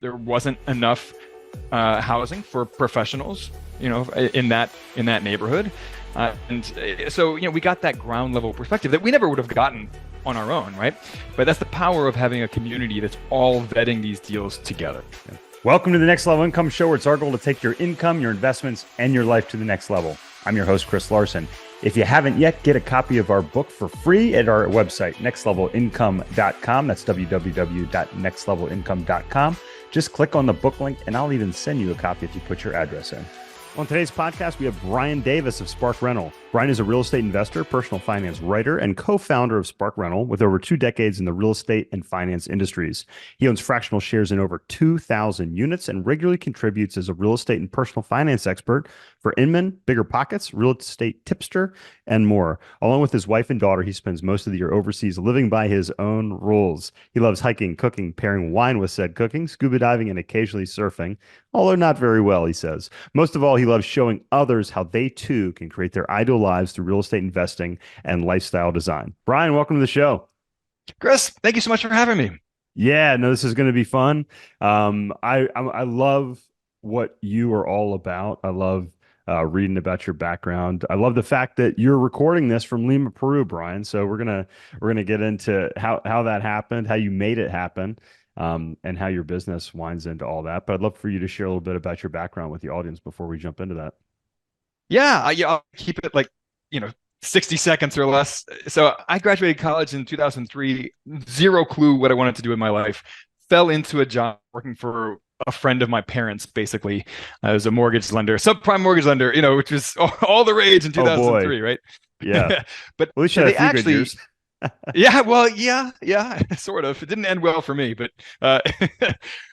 there wasn't enough housing for professionals, in that neighborhood. So, we got that ground level perspective that we never would have gotten on our own, right? But that's the power of having a community that's all vetting these deals together. Welcome to the Next Level Income Show, where it's our goal to take your income, your investments, and your life to the next level. I'm your host, Chris Larson. If you haven't yet, get a copy of our book for free at our website, nextlevelincome.com. That's www.nextlevelincome.com. Just click on the book link, and I'll even send you a copy if you put your address in. On today's podcast, we have Brian Davis of SparkRental. Brian is a real estate investor, personal finance writer, and co-founder of SparkRental with over 2 decades in the real estate and finance industries. He owns fractional shares in over 2,000 units and regularly contributes as a real estate and personal finance expert for Inman, BiggerPockets, R.E.tipster, and more. Along with his wife and daughter, he spends most of the year overseas living by his own rules. He loves hiking, cooking, pairing wine with said cooking, scuba diving, and occasionally surfing, although not very well, he says. Most of all, he loves showing others how they too can create their ideal lives through real estate investing and lifestyle design. Brian, welcome to the show. Chris, thank you so much for having me. Yeah, no, this is going to be fun. I love what you are all about. I love reading about your background. I love the fact that you're recording this from Lima, Peru, Brian. So we're gonna get into how that happened, how you made it happen, and how your business winds into all that. But I'd love for you to share a little bit about your background with the audience before we jump into that. Yeah, I'll keep it 60 seconds or less. So I graduated college in 2003, zero clue what I wanted to do in my life. Fell into a job working for a friend of my parents, basically. I was a mortgage lender, subprime mortgage lender, which was all the rage in 2003, right? Yeah. But at least you had a few good years. Yeah, well, yeah, sort of. It didn't end well for me, but but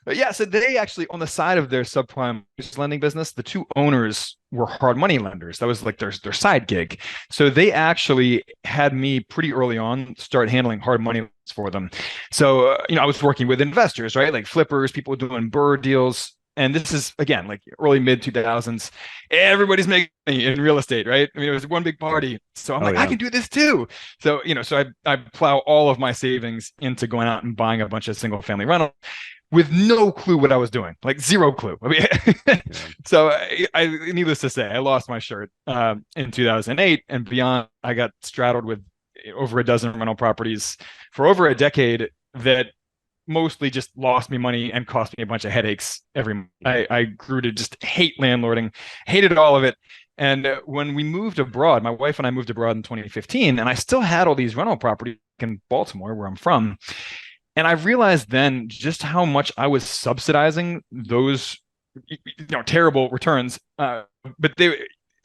yeah. So they actually, on the side of their subprime lending business, the two owners were hard money lenders. That was like their side gig. So they actually had me pretty early on start handling hard money loans for them. So I was working with investors, right, like flippers, people doing BRRRR deals. And this is, again, like early mid 2000s. Everybody's making money in real estate, right? I mean, it was one big party. So I'm I can do this too. So, so I plow all of my savings into going out and buying a bunch of single family rental with no clue what I was doing, like zero clue. I mean, so I needless to say, I lost my shirt in 2008 and beyond. I got straddled with over a dozen rental properties for over a decade that mostly just lost me money and cost me a bunch of headaches every month. I grew to just hate landlording, hated all of it. And when we moved abroad, my wife and I moved abroad in 2015, and I still had all these rental properties in Baltimore, where I'm from. And I realized then just how much I was subsidizing those, terrible returns. But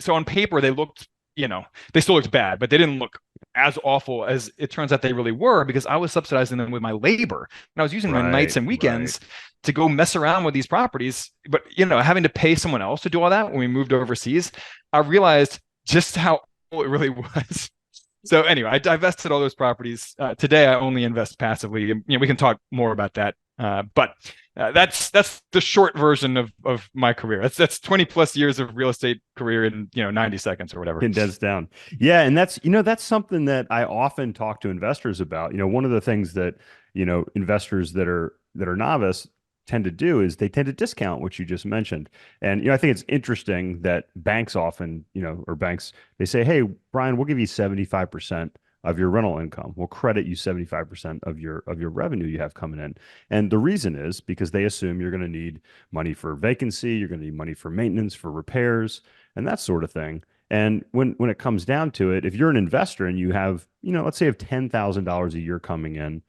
so on paper, they looked, they still looked bad, but they didn't look as awful as it turns out they really were, because I was subsidizing them with my labor, and I was using my nights and weekends to go mess around with these properties. But having to pay someone else to do all that when we moved overseas, I realized just how awful it really was. So anyway, I divested all those properties. Today, I only invest passively. We can talk more about that. But that's the short version of my career. That's 20 plus years of real estate career in 90 seconds or whatever. Condensed down. Yeah, and that's something that I often talk to investors about. One of the things that investors that are novice tend to do is they tend to discount what you just mentioned. And I think it's interesting that banks often, or banks, they say, "Hey, Brian, we'll give you 75% of your rental income. We'll credit you 75% of your revenue you have coming in." And the reason is because they assume you're going to need money for vacancy, you're going to need money for maintenance, for repairs, and that sort of thing. And when it comes down to it, if you're an investor and you have, let's say you have $10,000 a year coming in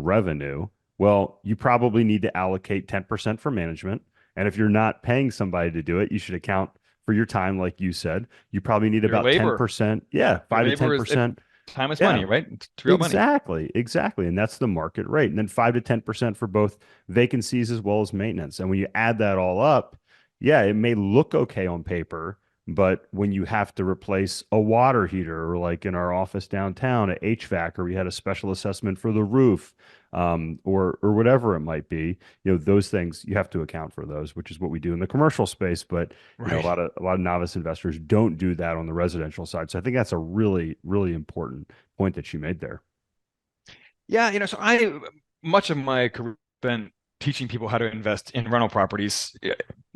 revenue, well, you probably need to allocate 10% for management. And if you're not paying somebody to do it, you should account for your time, like you said. You probably need about labor. 10%. Yeah, 5 to 10%. Time is money, right? It's real money. Exactly. And that's the market rate. And then 5 to 10% for both vacancies as well as maintenance. And when you add that all up, yeah, it may look okay on paper, but when you have to replace a water heater, or like in our office downtown, at HVAC, or we had a special assessment for the roof, or whatever it might be, those things you have to account for those, which is what we do in the commercial space. But a lot of novice investors don't do that on the residential side. So I think that's a really, really important point that you made there. Yeah, so I much of my career spent teaching people how to invest in rental properties,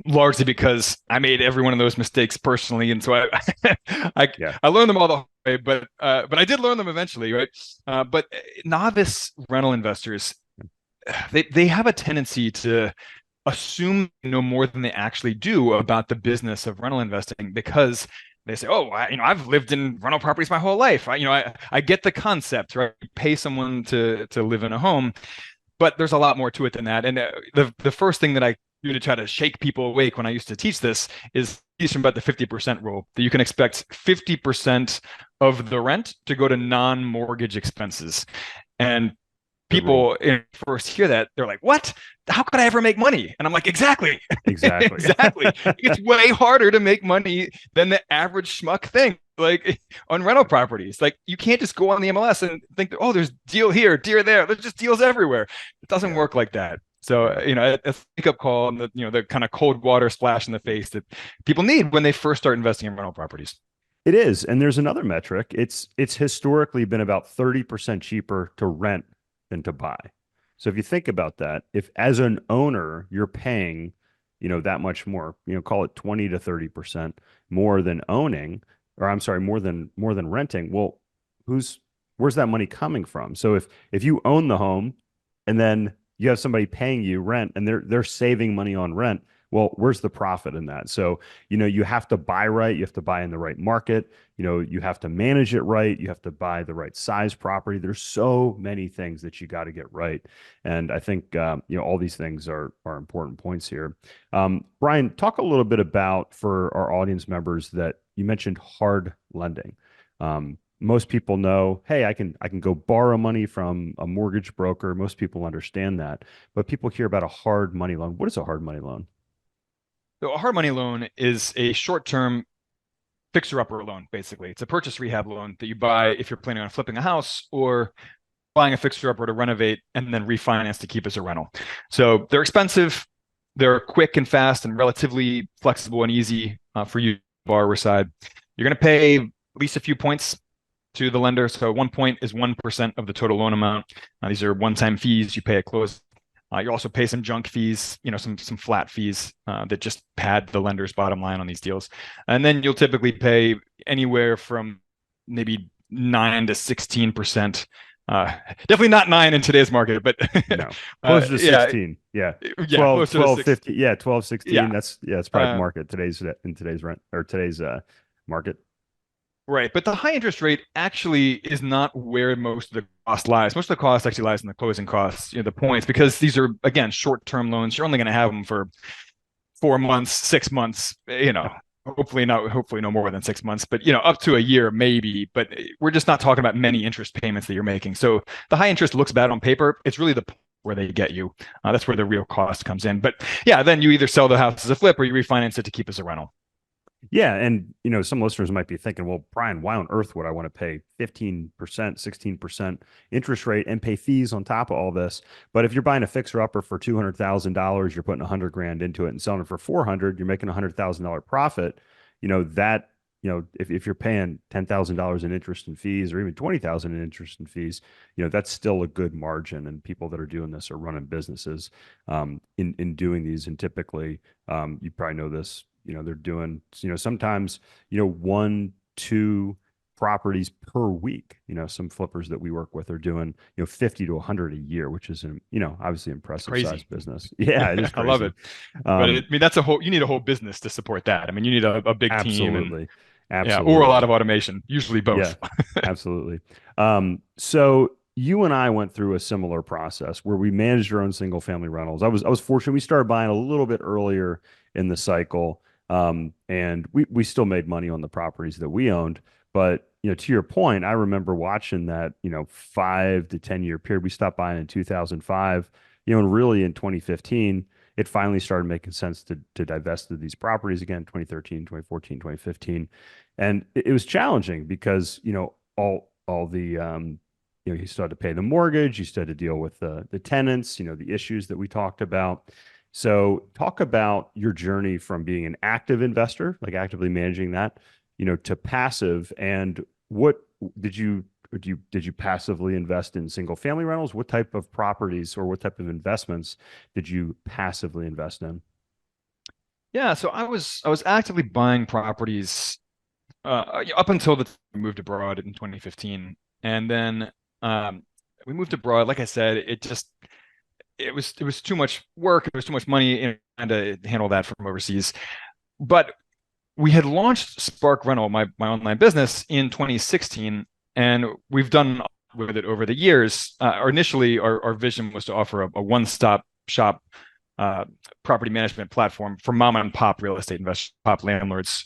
largely because I made every one of those mistakes personally, and so I Yeah. I learned them all the hard way, but I did learn them eventually, right? But novice rental investors, they have a tendency to assume they know more than they actually do about the business of rental investing because they say, "Oh, I've lived in rental properties my whole life. I get the concept, right? Pay someone to live in a home, but there's a lot more to it than that." And the first thing that I do to try to shake people awake when I used to teach this is teach them about the 50% rule, that you can expect 50% of the rent to go to non-mortgage expenses. And Good rule. people first hear that, they're like, "What? How could I ever make money?" And I'm like, exactly. Exactly. Exactly. It's way harder to make money than the average schmuck thing, like on rental properties. Like, you can't just go on the MLS and think that, oh, there's deal here, deal there. There's just deals everywhere. It doesn't Yeah. work like that. So, Yeah. a wake up call, and the kind of cold water splash in the face that people need when they first start investing in rental properties. It is. And there's another metric. It's historically been about 30% cheaper to rent than to buy. So if you think about that, if as an owner you're paying, that much more, call it 20 to 30% more than owning, or I'm sorry, more than renting, well, who's where's that money coming from? So if you own the home and then you have somebody paying you rent and they're saving money on rent, well, where's the profit in that? So, you have to buy right. You have to buy in the right market. You have to manage it right. You have to buy the right size property. There's so many things that you got to get right. And I think, all these things are important points here. Brian, talk a little bit about, for our audience members, that you mentioned hard lending. Most people know, hey, I can go borrow money from a mortgage broker. Most people understand that, but people hear about a hard money loan. What is a hard money loan? So a hard money loan is a short-term fixer-upper loan, basically. It's a purchase rehab loan that you buy if you're planning on flipping a house or buying a fixer-upper to renovate and then refinance to keep as a rental. So they're expensive, they're quick and fast and relatively flexible and easy for you, borrower side. You're going to pay at least a few points to the lender. So 1 point is 1% of the total loan amount. These are one-time fees you pay at close. You also pay some junk fees, some flat fees that just pad the lender's bottom line on these deals. And then you'll typically pay anywhere from maybe 9 to 16%. Definitely not 9 in today's market, but No, closer to yeah, 16. Yeah. yeah, 12, closer to 12, 6. 50. Yeah. 12, 16. Yeah. That's probably Um, market in today's rent, or today's market. Right. But the high interest rate actually is not where most of the cost lies. Most of the cost actually lies in the closing costs, the points, because these are, again, short-term loans. You're only going to have them for 4 months, 6 months, hopefully no more than 6 months, but up to a year maybe. But we're just not talking about many interest payments that you're making. So the high interest looks bad on paper. It's really the where they get you. That's where the real cost comes in. But yeah, then you either sell the house as a flip or you refinance it to keep as a rental. Yeah. And, some listeners might be thinking, well, Brian, why on earth would I want to pay 15%, 16% interest rate and pay fees on top of all this? But if you're buying a fixer upper for $200,000, you're putting 100 grand into it and selling it for 400, you're making $100,000 profit. That, if you're paying $10,000 in interest and fees, or even 20,000 in interest and fees, that's still a good margin. And people that are doing this are running businesses in doing these. And typically, you probably know this, they're doing, sometimes, one, two properties per week. Some flippers that we work with are doing, 50 to 100 a year, which is, obviously It's impressive size crazy. business. Yeah, it is I love crazy. it. But Um, that's you need a whole business to support that. I mean, you need a big team and absolutely. yeah, or a lot Absolutely. of automation, usually Yeah, both. absolutely. So you and I went through a similar process where we managed our own single family rentals. I was fortunate. We started buying a little bit earlier in the cycle. And we still made money on the properties that we owned. But, to your point, I remember watching that, 5 to 10 year period. We stopped buying in 2005, and really in 2015, it finally started making sense to divest of these properties again, 2013, 2014, 2015. And it was challenging because, all the, you still had to pay the mortgage, you still had to deal with the tenants, the issues that we talked about. So talk about your journey from being an active investor, like actively managing that, to passive. And what did you did you passively invest in single family rentals? What type of properties or what type of investments did you passively invest in? Yeah, so I was actively buying properties up until the time we moved abroad in 2015, and then um, we moved abroad. Like I said, it was too much work. It was too much money, trying to handle that from overseas. But we had launched SparkRental, my online business, in 2016, and we've done with it over the years. Initially, our vision was to offer a one-stop shop uh, property management platform for mom and pop real estate investors, pop landlords.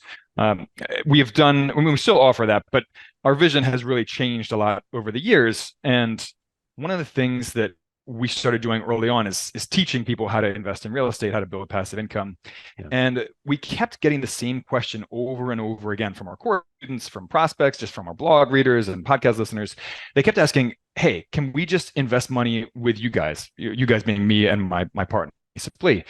We have done, I mean, we still offer that, but our vision has really changed a lot over the years. And one of the things that we started doing early on is teaching people how to invest in real estate, how to build passive income. Yeah. And we kept getting the same question over and over again from our core students, from prospects, just from our blog readers and podcast listeners. They kept asking, hey, can we just invest money with you guys? You guys being me and my partner, Lee.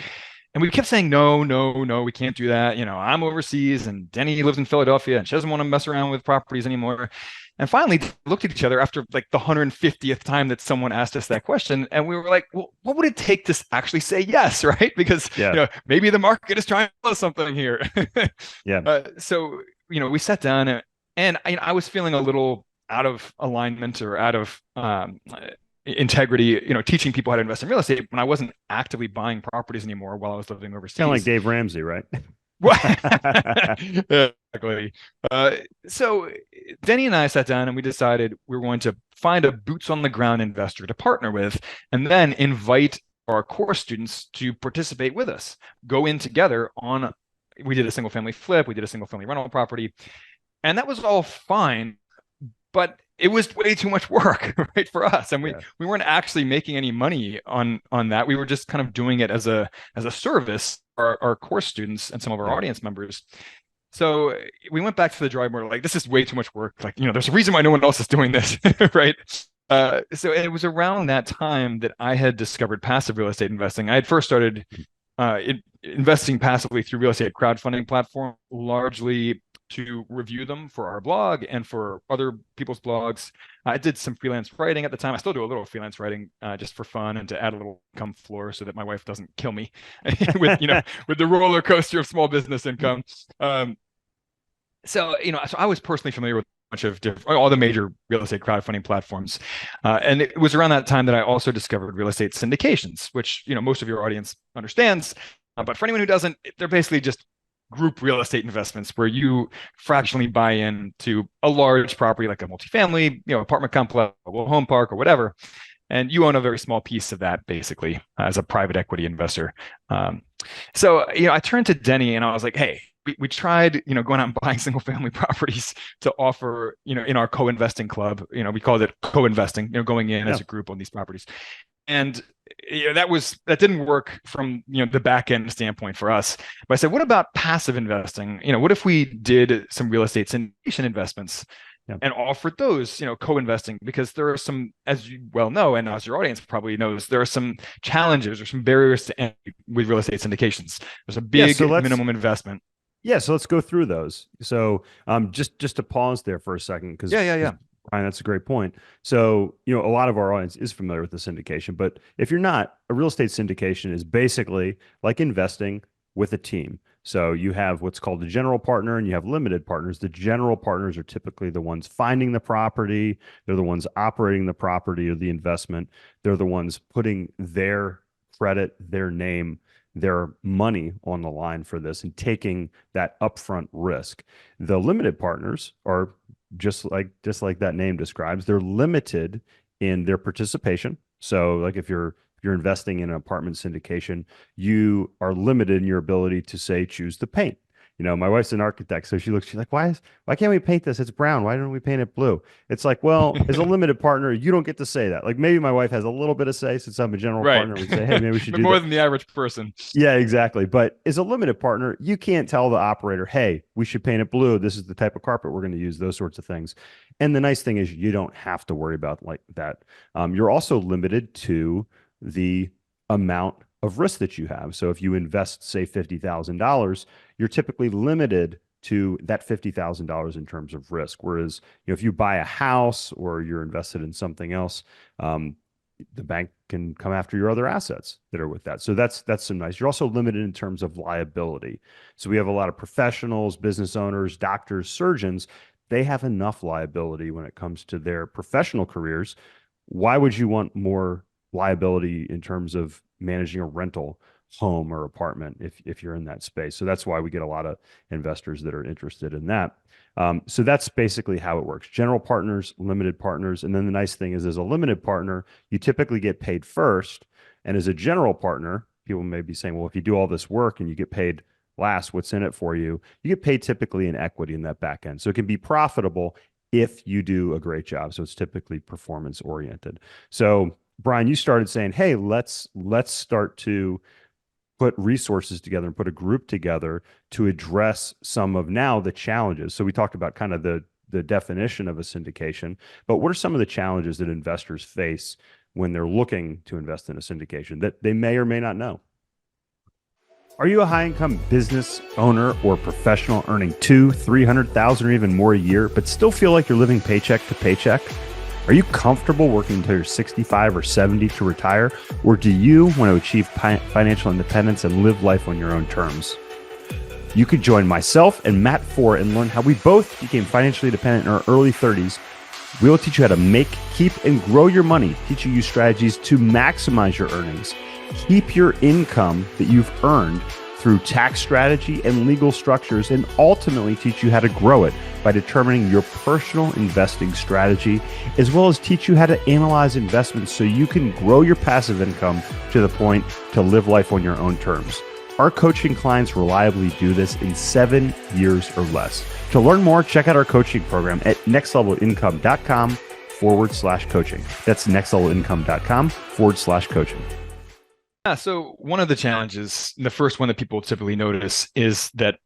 And we kept saying, no, no, no, we can't do that. I'm overseas and Denny lives in Philadelphia and she doesn't want to mess around with properties anymore. And finally looked at each other after like the 150th time that someone asked us that question. And we were like, well, what would it take to actually say yes, right? Because Yeah. maybe the market is trying to tell us something here. Yeah. So we sat down and I was feeling a little out of alignment or out of integrity, teaching people how to invest in real estate when I wasn't actively buying properties anymore while I was living Kind of like overseas. Dave Ramsey, right? Exactly. So Denny and I sat down and we decided we were going to find a boots on the ground investor to partner with, and then invite our core students to participate with us. Go in together on. We did a single family flip. We did a single family rental property, and that was all fine, but it was way too much work, right, for us. And we Yeah. we weren't actually making any money on that. We were just kind of doing it as a service for our course students and some of our Yeah. audience members. So we went back to the drawing board, like, this is way too much work. Like, there's a reason why no one else is doing this, right? So it was around that time that I had discovered passive real estate investing. I had first started investing passively through real estate crowdfunding platform, largely to review them for our blog and for other people's blogs. I did some freelance writing at the time. I still do a little freelance writing just for fun and to add a little income floor so that my wife doesn't kill me with with the roller coaster of small business income. So I was personally familiar with a bunch of all the major real estate crowdfunding platforms, and it was around that time that I also discovered real estate syndications, which most of your audience understands. But for anyone who doesn't, they're basically just group real estate investments where you fractionally buy into a large property like a multifamily, apartment complex, a little home park, or whatever, and you own a very small piece of that basically as a private equity investor. So I turned to Denny and I was like, hey, we tried going out and buying single family properties to offer in our co-investing club. We called it co-investing, going in as a group on these properties. And that didn't work from the back end standpoint for us. But I said, what about passive investing? What if we did some real estate syndication investments and offered those, co-investing? Because there are some, as you well know, and as your audience probably knows, there are some challenges or some barriers to entry with real estate syndications. There's a big minimum investment. Yeah, so let's go through those. So just to pause there for a second, because Yeah. Brian, that's a great point. So, a lot of our audience is familiar with the syndication, but if you're not, a real estate syndication is basically like investing with a team. So you have what's called a general partner and you have limited partners. The general partners are typically the ones finding the property. They're the ones operating the property or the investment. They're the ones putting their credit, their name, their money on the line for this and taking that upfront risk. The limited partners are just like that name describes, they're limited in their participation. So like if you're investing in an apartment syndication, you are limited in your ability to say choose the paint. My wife's an architect, so she's like, why can't we paint this? It's brown. Why don't we paint it blue? It's like, well, as a limited partner, you don't get to say that. Like maybe my wife has a little bit of say since I'm a general partner. We say, hey, maybe we should but do more that. than the average person. Yeah, exactly. But as a limited partner, you can't tell the operator, hey, we should paint it blue. This is the type of carpet we're going to use, those sorts of things. And the nice thing is you don't have to worry about like that. You're also limited to the amount of risk that you have. So if you invest, say, $50,000, you're typically limited to that $50,000 in terms of risk. Whereas, if you buy a house or you're invested in something else, the bank can come after your other assets that are with that. So that's some nice. You're also limited in terms of liability. So we have a lot of professionals, business owners, doctors, surgeons. They have enough liability when it comes to their professional careers. Why would you want more liability in terms of managing a rental home or apartment if you're in that space? So that's why we get a lot of investors that are interested in that. So that's basically how it works. General partners, limited partners. And then the nice thing is, as a limited partner, you typically get paid first. And as a general partner, people may be saying, well, if you do all this work and you get paid last, what's in it for you? You get paid typically in equity in that back end. So it can be profitable if you do a great job. So it's typically performance oriented. So Brian, you started saying, hey, let's start to put resources together and put a group together to address some of now the challenges. So we talked about kind of the definition of a syndication, but what are some of the challenges that investors face when they're looking to invest in a syndication that they may or may not know? Are you a high-income business owner or professional earning $200,000, $300,000 or even more a year, but still feel like you're living paycheck to paycheck? Are you comfortable working until you're 65 or 70 to retire? Or do you want to achieve financial independence and live life on your own terms? You could join myself and Matt Four and learn how we both became financially independent in our early 30s. We will teach you how to make, keep, and grow your money, teaching you strategies to maximize your earnings, keep your income that you've earned through tax strategy and legal structures, and ultimately teach you how to grow it by determining your personal investing strategy, as well as teach you how to analyze investments so you can grow your passive income to the point to live life on your own terms. Our coaching clients reliably do this in 7 years or less. To learn more, check out our coaching program at nextlevelincome.com/coaching. That's nextlevelincome.com/coaching. Yeah, so one of the challenges, the first one that people typically notice, is that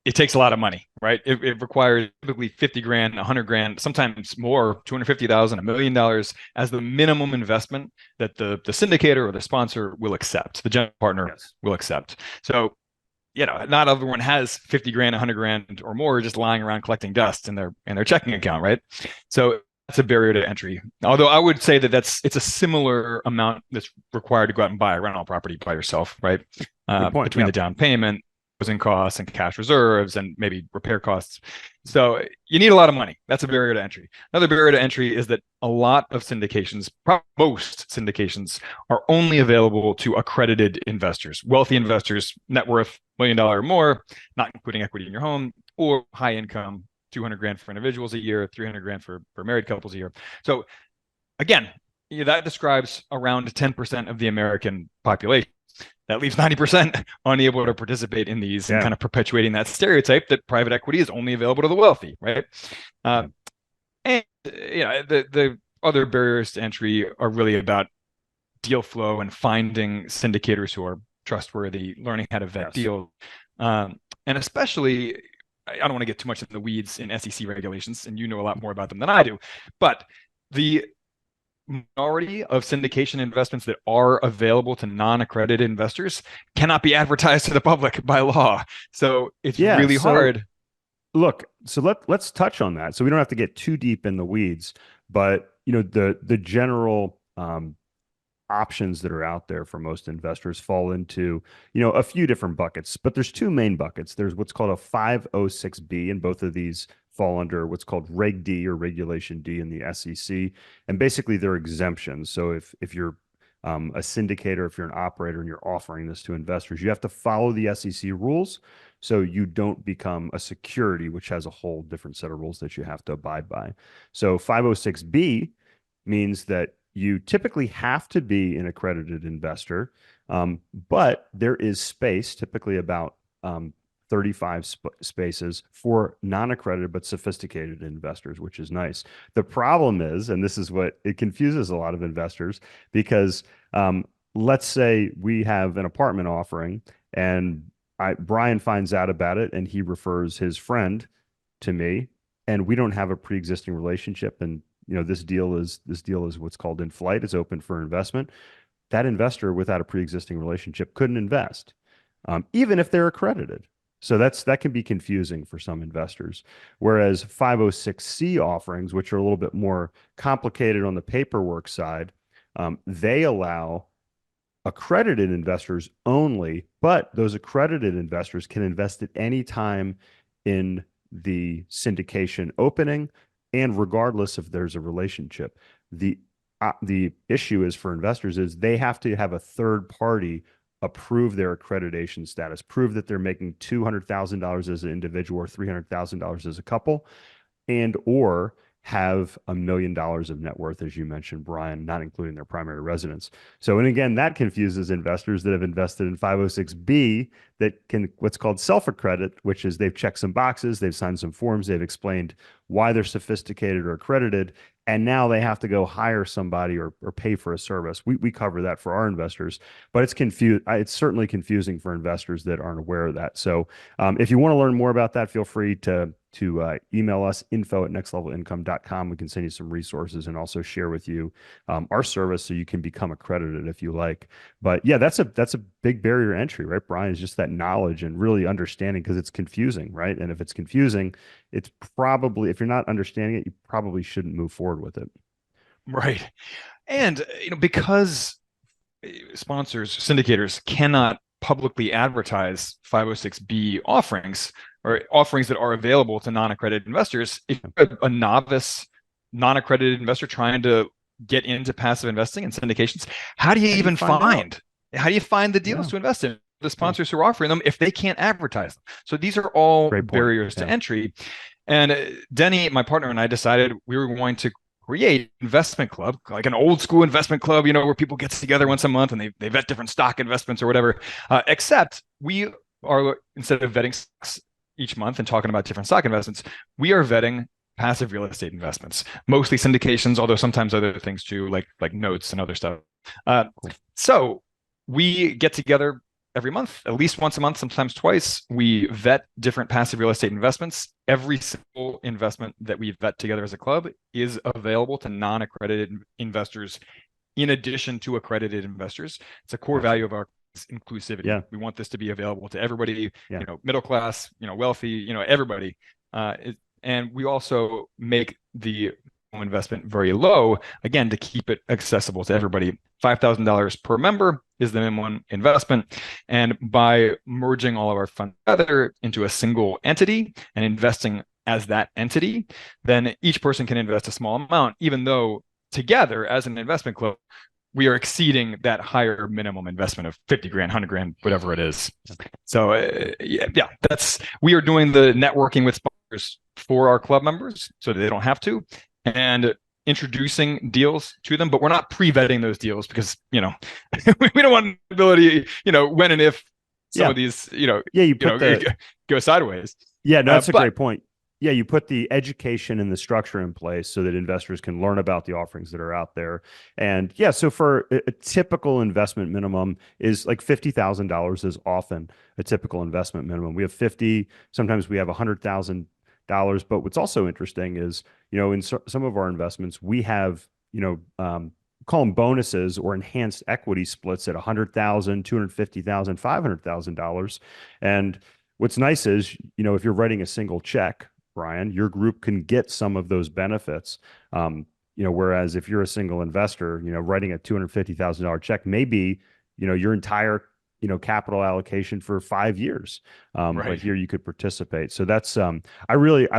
it takes a lot of money, right? It requires typically 50 grand, 100 grand, sometimes more, 250,000, $1 million as the minimum investment that the syndicator or the sponsor will accept, the general partner will accept. So, not everyone has 50 grand, 100 grand or more just lying around collecting dust in their checking account, right? So that's a barrier to entry. Although I would say that it's a similar amount that's required to go out and buy a rental property by yourself, right? Between the down payment, closing costs, and cash reserves, and maybe repair costs. So you need a lot of money. That's a barrier to entry. Another barrier to entry is that a lot of syndications, most syndications, are only available to accredited investors, wealthy investors, net worth $1 million or more, not including equity in your home, or high income, 200 grand for individuals a year, 300 grand for married couples a year. So again, that describes around 10% of the American population. That leaves 90% unable to participate in these, and kind of perpetuating that stereotype that private equity is only available to the wealthy, right? And the other barriers to entry are really about deal flow and finding syndicators who are trustworthy, learning how to vet deals, and especially, I don't want to get too much in the weeds in SEC regulations, and you know a lot more about them than I do, but the minority of syndication investments that are available to non-accredited investors cannot be advertised to the public by law. So it's really hard. Look, so let's touch on that. So we don't have to get too deep in the weeds, but the general options that are out there for most investors fall into, a few different buckets, but there's two main buckets. There's what's called a 506B, and both of these fall under what's called Reg D, or Regulation D, in the SEC. And basically they're exemptions. So if you're a syndicator, if you're an operator and you're offering this to investors, you have to follow the SEC rules so you don't become a security, which has a whole different set of rules that you have to abide by. So 506B means that you typically have to be an accredited investor, but there is space, typically about 35 spaces, for non-accredited but sophisticated investors, which is nice. The problem is, and this is what it confuses a lot of investors, because let's say we have an apartment offering and Brian finds out about it and he refers his friend to me, and we don't have a pre-existing relationship, and this deal is what's called in flight. It's open for investment. That investor without a pre-existing relationship couldn't invest, even if they're accredited. So that can be confusing for some investors. Whereas 506c offerings, which are a little bit more complicated on the paperwork side, they allow accredited investors only, but those accredited investors can invest at any time in the syndication opening and regardless if there's a relationship. The issue is for investors is they have to have a third party approve their accreditation status, prove that they're making $200,000 as an individual or $300,000 as a couple, and or have $1 million of net worth, as you mentioned, Brian, not including their primary residence. So, and again, that confuses investors that have invested in 506B that can what's called self-accredit, which is they've checked some boxes, they've signed some forms, they've explained why they're sophisticated or accredited, and now they have to go hire somebody or pay for a service. We cover that for our investors, but it's certainly confusing for investors that aren't aware of that. So if you want to learn more about that, feel free to email us info@nextlevelincome.com. We can send you some resources and also share with you our service so you can become accredited if you like. But yeah, that's a big barrier to entry, right, Brian? Is just that knowledge and really understanding because it's confusing, right? And if it's confusing, it's probably, if you're not understanding it, you probably shouldn't move forward with it. Right. And because sponsors, syndicators cannot publicly advertise 506B offerings or offerings that are available to non-accredited investors, if you're a novice, non-accredited investor trying to get into passive investing and syndications, how do you even find the deals to invest in? The sponsors who are offering them if they can't advertise them. So these are all barriers to entry. And Denny, my partner, and I decided we were going to create investment club, like an old school investment club, where people get together once a month and they vet different stock investments or whatever. Except we are, instead of vetting stocks each month and talking about different stock investments, we are vetting passive real estate investments, mostly syndications, although sometimes other things too, like notes and other stuff. So we get together every month, at least once a month, sometimes twice. We vet different passive real estate investments. Every single investment that we vet together as a club is available to non-accredited investors in addition to accredited investors. It's a core value of our inclusivity. Yeah. We want this to be available to everybody, middle class, wealthy, everybody. And we also make the investment very low, again, to keep it accessible to everybody. $5,000 per member is the minimum investment. And by merging all of our funds together into a single entity and investing as that entity, then each person can invest a small amount, even though together as an investment club, we are exceeding that higher minimum investment of 50 grand, 100 grand, whatever it is. So we are doing the networking with sponsors for our club members so that they don't have to, and introducing deals to them, but we're not pre-vetting those deals because, we don't want the ability, when and if some of these, go sideways. Yeah, no, that's a great point. Yeah, you put the education and the structure in place so that investors can learn about the offerings that are out there. And yeah, so for a typical investment minimum is like $50,000 is often a typical investment minimum. We have 50, sometimes we have $100,000. But what's also interesting is, in some of our investments, we have, call them bonuses or enhanced equity splits at $100,000, $250,000, $500,000. And what's nice is, if you're writing a single check, Brian, your group can get some of those benefits. Whereas if you're a single investor, writing a $250,000 check, maybe, your entire capital allocation for 5 years. But here you could participate. So that's I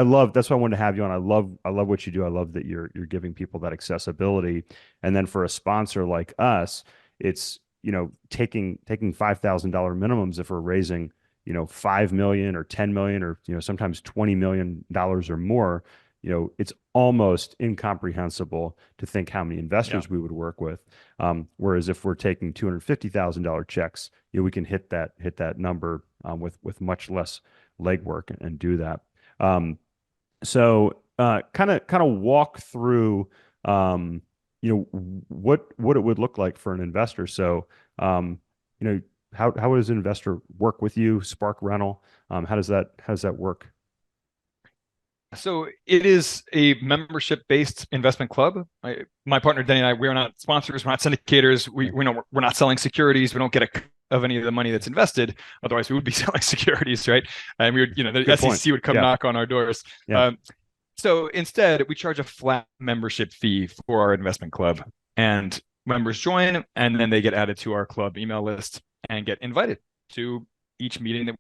love, that's why I wanted to have you on. I love what you do. I love that you're giving people that accessibility. And then for a sponsor like us, it's, taking $5,000 minimums if we're raising, 5 million or 10 million or, sometimes $20 million or more. It's almost incomprehensible to think how many investors we would work with. Whereas if we're taking $250,000 checks, we can hit that number with much less legwork and do that. So kind of walk through what it would look like for an investor. So how does an investor work with you, SparkRental? How does that work? So it is a membership-based investment club. My partner Denny and I, we are not sponsors, we're not syndicators. We're not selling securities. We don't get a of any of the money that's invested. Otherwise, we would be selling securities, right? And we would, the Good point. SEC would come Yeah. knock on our doors. Yeah. So instead, we charge a flat membership fee for our investment club, and members join, and then they get added to our club email list and get invited to each meeting that,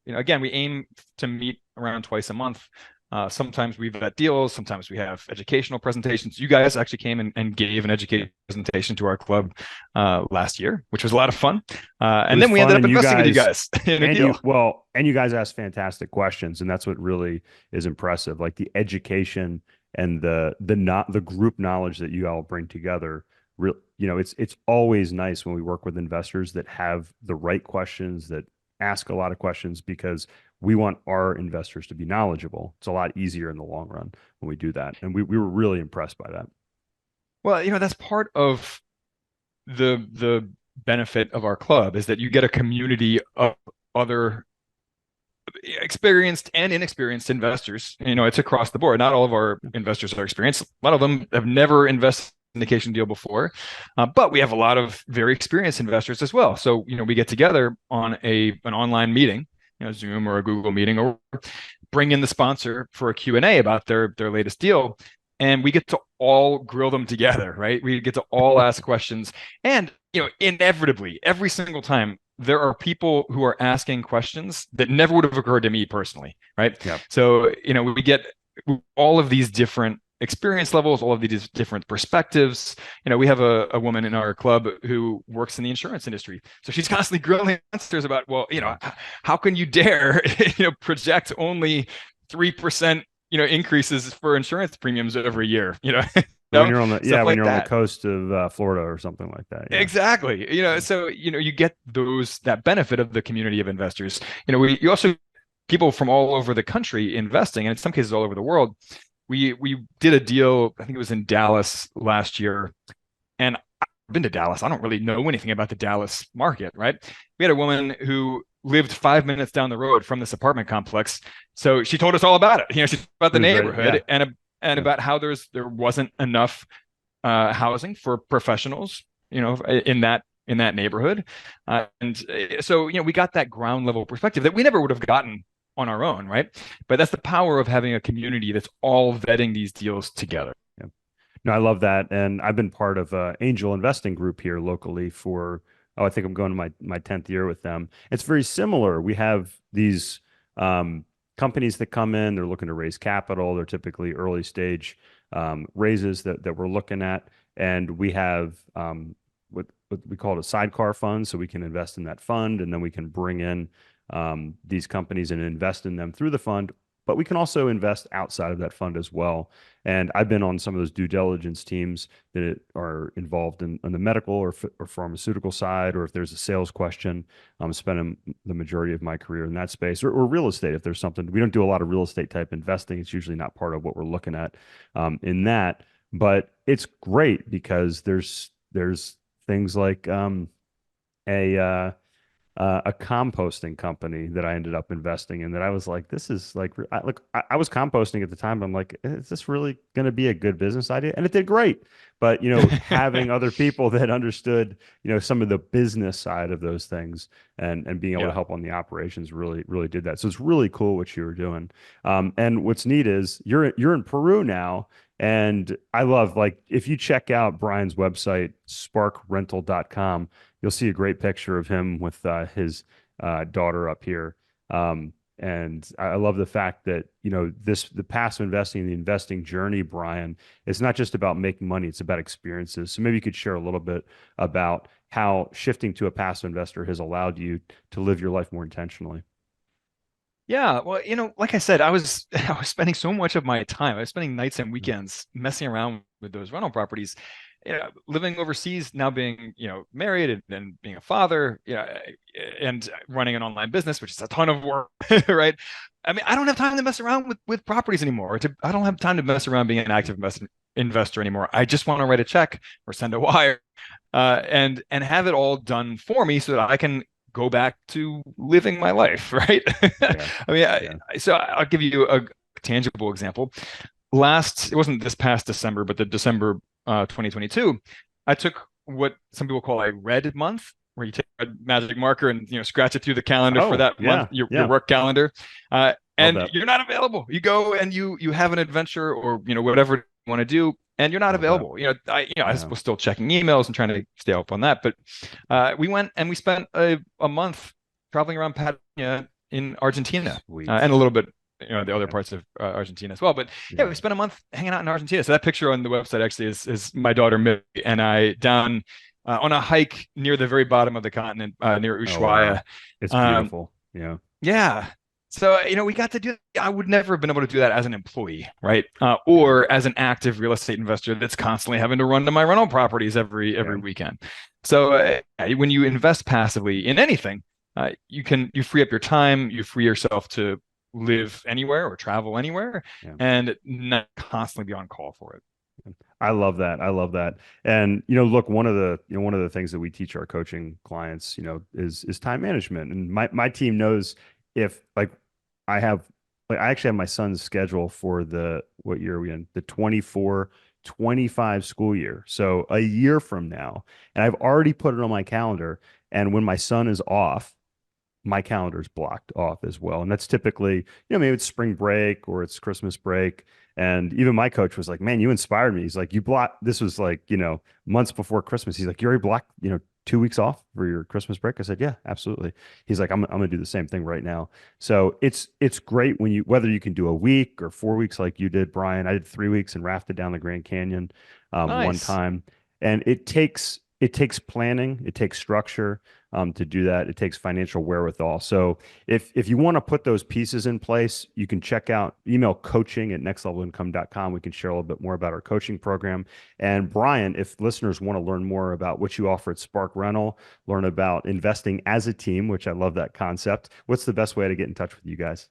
again, we aim to meet around twice a month. Sometimes we vet deals. Sometimes we have educational presentations. You guys actually came and gave an educational presentation to our club last year, which was a lot of fun. And then we ended up investing with you guys in a deal. And you guys asked fantastic questions, and that's what really is impressive. Like the education and the group knowledge that you all bring together. It's always nice when we work with investors that have the right questions, that ask a lot of questions, because we want our investors to be knowledgeable. It's a lot easier in the long run when we do that. And we were really impressed by that. Well, that's part of the benefit of our club, is that you get a community of other experienced and inexperienced investors. It's across the board. Not all of our investors are experienced. A lot of them have never invested syndication deal before, but we have a lot of very experienced investors as well. So we get together on an online meeting, Zoom or a Google meeting, or bring in the sponsor for a Q&A about their latest deal, and we get to all grill them together, right? We get to all ask questions, and inevitably every single time there are people who are asking questions that never would have occurred to me personally, right? Yep. So we get all of these different experience levels, all of these different perspectives. We have a woman in our club who works in the insurance industry, so she's constantly grilling answers about, well, how can you dare project only 3% increases for insurance premiums every year, when you're on the the coast of Florida or something like that. Yeah. Exactly. So you get that benefit of the community of investors. You also, people from all over the country investing, and in some cases all over the world. We did a deal, I think it was in Dallas last year, and I've been to Dallas. I don't really know anything about the Dallas market, right? We had a woman who lived 5 minutes down the road from this apartment complex, so she told us all about it. She talked about the neighborhood, and about how there wasn't enough housing for professionals, in that neighborhood, and so we got that ground level perspective that we never would have gotten on our own, right? But that's the power of having a community that's all vetting these deals together. Yeah. No, I love that. And I've been part of an angel investing group here locally for, I think I'm going to my 10th year with them. It's very similar. We have these companies that come in, they're looking to raise capital. They're typically early stage raises that we're looking at. And we have what we call it a sidecar fund. So we can invest in that fund, and then we can bring in these companies and invest in them through the fund, but we can also invest outside of that fund as well. And I've been on some of those due diligence teams that are involved in the medical or pharmaceutical side, or if there's a sales question. I'm spending the majority of my career in that space, or real estate. If there's something, we don't do a lot of real estate type investing. It's usually not part of what we're looking at in that, but it's great because there's things like a composting company that I ended up investing in that I was like, this is like, I was composting at the time. I'm like, is this really going to be a good business idea? And it did great. But, having other people that understood, some of the business side of those things and being able to help on the operations really, really did that. So it's really cool what you were doing. And what's neat is you're in Peru now. And I love, like, if you check out Brian's website, SparkRental.com, you'll see a great picture of him with his daughter up here. And I love the fact that, the passive investing, the investing journey, Brian, it's not just about making money, it's about experiences. So maybe you could share a little bit about how shifting to a passive investor has allowed you to live your life more intentionally. Yeah, well, like I said, I was spending so much of my time. I was spending nights and weekends messing around with those rental properties. Living overseas, now being married and being a father, and running an online business, which is a ton of work, right? I mean, I don't have time to mess around with properties anymore. I don't have time to mess around being an active investor anymore. I just want to write a check or send a wire, and have it all done for me so that I can go back to living my life, right? Yeah. I mean, so I'll give you a tangible example. It wasn't this past December, but the December 2022, I took what some people call a red month, where you take a magic marker and scratch it through the calendar for Oh, that yeah, month, your yeah. work calendar, Love and that. you're not available. You go and you have an adventure or whatever you want to do, and you're not Love that. available. I Yeah. was still checking emails and trying to stay up on that, but we went and we spent a month traveling around Patagonia in Argentina, Sweet. and a little bit the other Yeah. parts of Argentina as well. But Yeah. we spent a month hanging out in Argentina. So that picture on the website actually is my daughter Millie and I down on a hike near the very bottom of the continent, near Oh, Ushuaia. wow. It's Um, beautiful. Yeah. yeah. So, we got to do, I would never have been able to do that as an employee, right? Yeah. Or as an active real estate investor that's constantly having to run to my rental properties every Yeah. weekend. So when you invest passively in anything, you free up your time, you free yourself to live anywhere or travel anywhere, Yeah. and not constantly be on call for it. I love that. I love that. And look, one of the things that we teach our coaching clients, is time management. And my team knows if like I actually have my son's schedule for what year are we in? The 24-25 school year. So a year from now, and I've already put it on my calendar. And when my son is off, my calendar's blocked off as well. And that's typically, maybe it's spring break or it's Christmas break. And even my coach was like, man, you inspired me. He's like, this was like, months before Christmas. He's like, you already blocked, 2 weeks off for your Christmas break. I said, yeah, absolutely. He's like, I'm going to do the same thing right now. So it's great whether you can do a week or 4 weeks like you did, Brian. I did 3 weeks and rafted down the Grand Canyon one Nice. time. And it takes planning, it takes structure to do that. It takes financial wherewithal. So if you want to put those pieces in place, you can email coaching@nextlevelincome.com. We can share a little bit more about our coaching program. And Brian, if listeners want to learn more about what you offer at SparkRental, learn about investing as a team, which I love that concept, what's the best way to get in touch with you guys?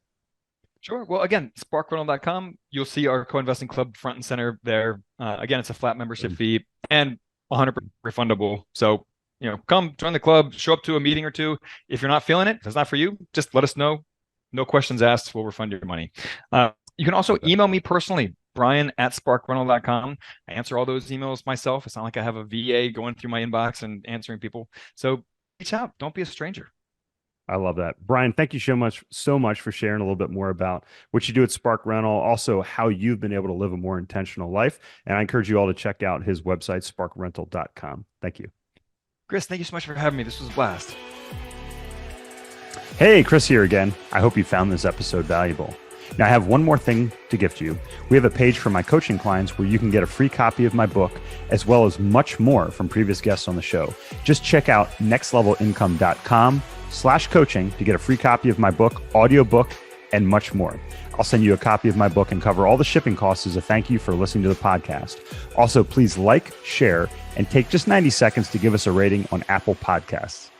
Sure. Well, again, SparkRental.com, you'll see our co-investing club front and center there. Again, it's a flat membership fee and 100% refundable. So, come join the club, show up to a meeting or two. If you're not feeling it, if it's not for you, just let us know. No questions asked. We'll refund your money. You can also email me personally, Brian@SparkRental.com. I answer all those emails myself. It's not like I have a VA going through my inbox and answering people. So reach out. Don't be a stranger. I love that. Brian, thank you so much for sharing a little bit more about what you do at SparkRental, also how you've been able to live a more intentional life. And I encourage you all to check out his website, SparkRental.com. Thank you. Chris, thank you so much for having me. This was a blast. Hey, Chris here again. I hope you found this episode valuable. Now, I have one more thing to gift you. We have a page for my coaching clients where you can get a free copy of my book, as well as much more from previous guests on the show. Just check out nextlevelincome.com/coaching to get a free copy of my book, audiobook, and much more. I'll send you a copy of my book and cover all the shipping costs as a thank you for listening to the podcast. Also, please like, share, and take just 90 seconds to give us a rating on Apple Podcasts.